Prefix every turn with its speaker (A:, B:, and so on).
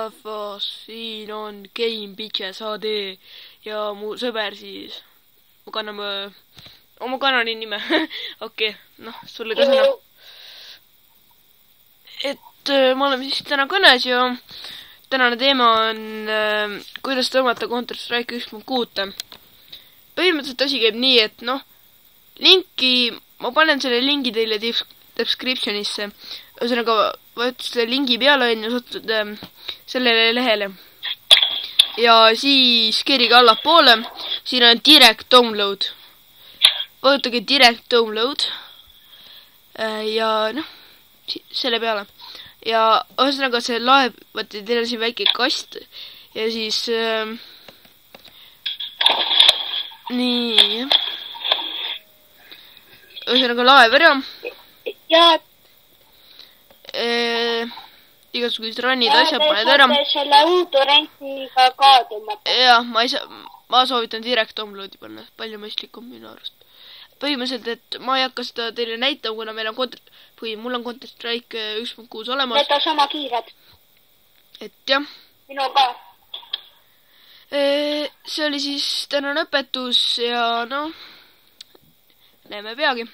A: rahvas, siin on Game Bitches HD ja mu sõber siis, me kanname oma kanali nime. Okei, noh, sulle ka sõna. Et me oleme siis täna kõnes ja tänane teema on kuidas tõmmata Counter-Strike 1.6. Põhimõtteliselt asi käib nii, et noh, linki, ma panen selle lingi teile descriptionisse. Ühesõnaga, vajutad selle lingi peale ja satud sellele lehele. Ja siis keerige allapoole, siin on direct download. Vajutage direct download ja noh, selle peale. Ja ühesõnaga see laeb, vaata teil on siin väike kast ja siis nii ühesõnaga laeb ära
B: ja
A: igasugused rannid asjad paned ära.
B: Selle uutorentiga ka tõmmata.
A: Jah, ma soovitan direct downloadi panna, palju mõistlikum minu arust. Põhimõtteliselt, et ma ei hakka seda teile näitama, kuna meil on mul on Counter-Strike 1.6 olemas.
B: Need on sama kiired.
A: Et jah.
B: Minu ka.
A: See oli siis tänane õpetus ja noh, näeme peagi.